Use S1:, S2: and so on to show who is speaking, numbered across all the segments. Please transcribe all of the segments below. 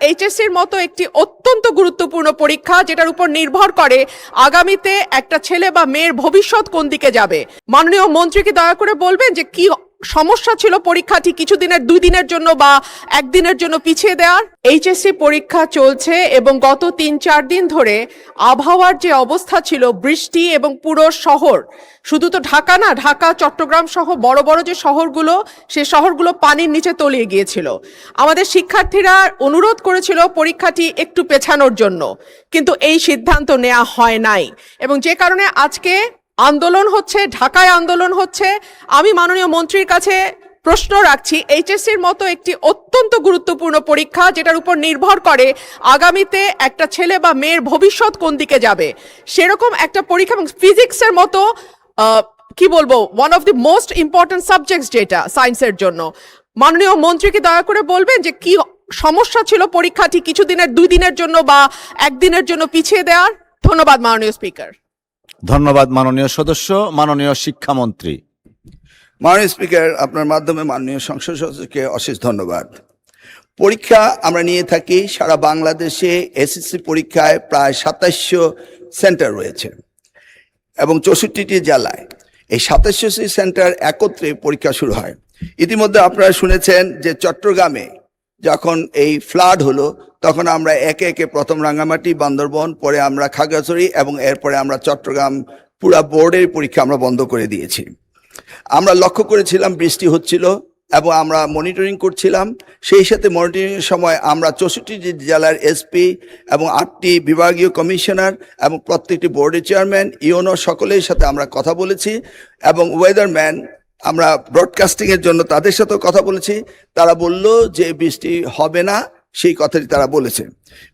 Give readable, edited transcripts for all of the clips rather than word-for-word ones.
S1: এইচএসসির মতো একটি অত্যন্ত গুরুত্বপূর্ণ পরীক্ষা, যেটার উপর নির্ভর করে আগামীতে একটা ছেলে বা মেয়ের ভবিষ্যৎ কোন দিকে যাবে। মাননীয় মন্ত্রী কি দয়া করে বলবেন যে কি সমস্যা ছিল পরীক্ষাটি কিছুদিনের 2 দিনের জন্য বা 1 দিনের জন্য পিছিয়ে দেওয়ার? এইচএসসি পরীক্ষা চলছে এবং গত 3-4 দিন ধরে আবহাওয়ার যে অবস্থা ছিল, বৃষ্টি এবং পুরো শহর, শুধু তো ঢাকা না, ঢাকা চট্টগ্রাম সহ বড় বড় যে শহরগুলো, সে শহরগুলো পানির নিচে তলিয়ে গিয়েছিল। আমাদের শিক্ষার্থীরা অনুরোধ করেছিল পরীক্ষাটি একটু পেছানোর জন্য, কিন্তু এই সিদ্ধান্ত নেওয়া হয় নাই এবং যে কারণে আজকে আন্দোলন হচ্ছে, ঢাকায় আন্দোলন হচ্ছে। আমি মাননীয় মন্ত্রীর কাছে প্রশ্ন রাখছি, এইচএসসির মতো একটি অত্যন্ত গুরুত্বপূর্ণ পরীক্ষা, যেটার উপর নির্ভর করে আগামীতে একটা ছেলে বা মেয়ের ভবিষ্যৎ কোন দিকে যাবে, সেরকম একটা পরীক্ষা, এবং ফিজিক্সের মতো কি বলবো, one of the most important subjects যেটা সায়েন্সের জন্য, মাননীয় মন্ত্রী কি দয়া করে বলবেন যে কি সমস্যা ছিল পরীক্ষাটি কিছুদিনের 2 দিনের জন্য বা 1 দিনের জন্য পিছিয়ে দেওয়ার? ধন্যবাদ মাননীয় স্পিকার।
S2: ধন্যবাদ মাননীয় সদস্য। মাননীয় শিক্ষামন্ত্রী।
S3: মাননীয় স্পিকার, আপনার মাধ্যমে মাননীয় সংসদ সদস্যকে অশেষ ধন্যবাদ। পরীক্ষা আমরা নিয়ে থাকি সারা বাংলাদেশে। এসএসসি পরীক্ষায় প্রায় 2700 সেন্টার রয়েছে এবং 64টি জেলায়। এই 2700টি সেন্টার একত্রে পরীক্ষা শুরু হয়। ইতিমধ্যে আপনারা শুনেছেন যে চট্টগ্রামে যখন এই ফ্লাড হলো, তখন আমরা একে একে প্রথম রাঙ্গামাটি, বান্দরবন, পরে আমরা খাগড়াছড়ি এবং এরপরে আমরা চট্টগ্রাম পুরা বোর্ডের পরীক্ষা আমরা বন্ধ করে দিয়েছি। আমরা লক্ষ্য করেছিলাম বৃষ্টি হচ্ছিল এবং আমরা মনিটরিং করছিলাম। সেই সাথে মনিটরিংয়ের সময় আমরা 64টি জেলার এসপি এবং 8টি বিভাগীয় কমিশনার এবং প্রত্যেকটি বোর্ডের চেয়ারম্যান, ইউনো সকলের সাথে আমরা কথা বলেছি এবং ওয়েদারম্যান, আমরা ব্রডকাস্টিংয়ের জন্য তাদের সাথেও কথা বলেছি। তারা বলল যে বৃষ্টি হবে না, সেই কথাটি তারা বলেছে।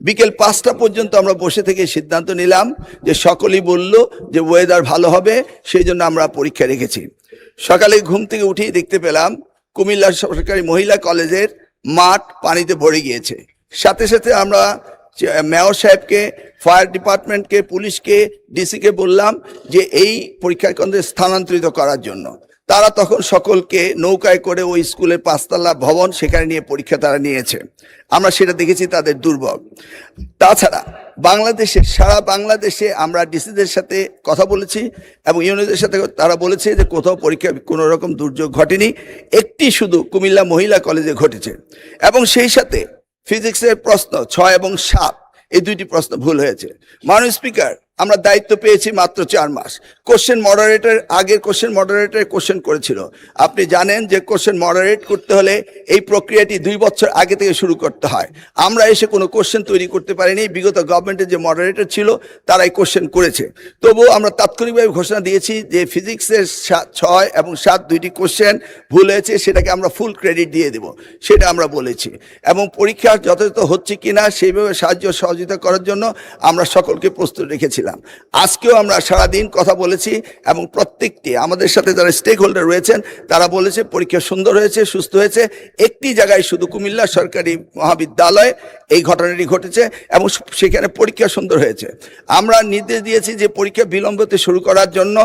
S3: বিকেল 5টা পর্যন্ত আমরা বসে থেকে সিদ্ধান্ত নিলাম যে সকলেই বলল যে ওয়েদার ভালো হবে, সেই জন্য আমরা পরীক্ষা রেখেছি। সকালে ঘুম থেকে উঠেই দেখতে পেলাম কুমিল্লা সরকারি মহিলা কলেজের মাঠ পানিতে ভরে গিয়েছে। সাথে সাথে আমরা মেয়র সাহেবকে, ফায়ার ডিপার্টমেন্টকে, পুলিশকে, ডিসিকে বললাম যে এই পরীক্ষা কেন্দ্রে স্থানান্তরিত করার জন্য। তারা তখন সকলকে নৌকায় করে ওই স্কুলের 5তলা ভবন, সেখানে নিয়ে পরীক্ষা তারা নিয়েছে। আমরা সেটা দেখেছি তাদের দুর্ভোগ। তাছাড়া বাংলাদেশে, সারা বাংলাদেশে আমরা ডিসিদের সাথে কথা বলেছি এবং ইউনিয়নদের সাথে, তারা বলেছে যে কোথাও পরীক্ষা কোনো রকম দুর্যোগ ঘটেনি, একটি শুধু কুমিল্লা মহিলা কলেজে ঘটেছে। এবং সেই সাথে ফিজিক্সের প্রশ্ন 6 এবং 7, এই 2টি প্রশ্ন ভুল হয়েছে। মাননীয় স্পিকার, আমরা দায়িত্ব পেয়েছি মাত্র 4 মাস। কোশ্চেন মডারেটর, আগের কোশ্চেন মডারেটর কোশ্চেন করেছিল। আপনি জানেন যে কোশ্চেন মডারেট করতে হলে এই প্রক্রিয়াটি 2 বছর আগে থেকে শুরু করতে হয়। আমরা এসে কোনো কোশ্চেন তৈরি করতে পারিনি। বিগত গভর্নমেন্টের যে মডারেটর ছিল তারাই কোশ্চেন করেছে। তবুও আমরা তাৎক্ষণিকভাবে ঘোষণা দিয়েছি যে ফিজিক্সের 6 এবং 7 2টি কোশ্চেন ভুল হয়েছে, সেটাকে আমরা ফুল ক্রেডিট দিয়ে দেব, সেটা আমরা বলেছি। এবং পরীক্ষা যথাযথ হচ্ছে কিনা সেইভাবে সাহায্য সহযোগিতা করার জন্য আমরা সকলকে প্রস্তুত রেখেছিলাম। আজকেও আমরা সারাদিন কথা বলেছি এবং প্রত্যেকটি আমাদের সাথে যারা স্টেক হোল্ডার রয়েছেন তারা বলেছে পরীক্ষা সুন্দর হয়েছে, সুস্থ হয়েছে। একটি জায়গায় শুধু কুমিল্লা সরকারি মহাবিদ্যালয়ে এই ঘটনাটি ঘটেছে এবং সেখানে পরীক্ষা সুন্দর হয়েছে। আমরা নির্দেশ দিয়েছি যে পরীক্ষা বিলম্বতে শুরু করার জন্য,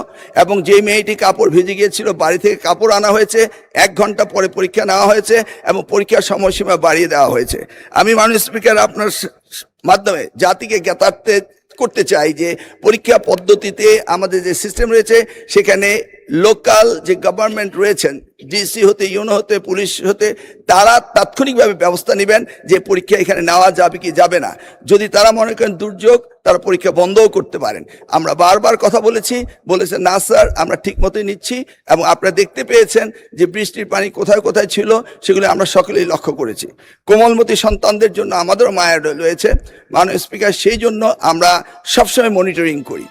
S3: এবং যে মেয়েটি কাপড় ভিজে গিয়েছিল বাড়ি থেকে কাপড় আনা হয়েছে, 1 ঘন্টা পরে পরীক্ষা নেওয়া হয়েছে এবং পরীক্ষার সময়সীমা বাড়িয়ে দেওয়া হয়েছে। আমি মাননীয় স্পিকার আপনার মাধ্যমে জাতিকে জ্ঞাতার্থে করতে চাই যে পরীক্ষা পদ্ধতিতে আমাদের যে সিস্টেম রয়েছে, সেখানে লোকাল যে গভর্নমেন্ট রয়েছেন, ডিসি হতে, ইউনো হতে, পুলিশ হতে, তারা তাৎক্ষণিকভাবে ব্যবস্থা নেবেন যে পরীক্ষা এখানে নেওয়া যাবে কি যাবে না। যদি তারা মনে করেন দুর্যোগ, তারা পরীক্ষা বন্ধও করতে পারেন। আমরা বারবার কথা বলেছেন না স্যার, আমরা ঠিক মতোই নিচ্ছি। এবং আপনারা দেখতে পেয়েছেন যে বৃষ্টির পানি কোথায় কোথায় ছিল, সেগুলো আমরা সকলেই লক্ষ্য করেছি। কোমলমতি সন্তানদের জন্য আমাদেরও মায়া রয়েছে মাননীয় স্পিকার, সেই জন্য আমরা সবসময় মনিটরিং করি।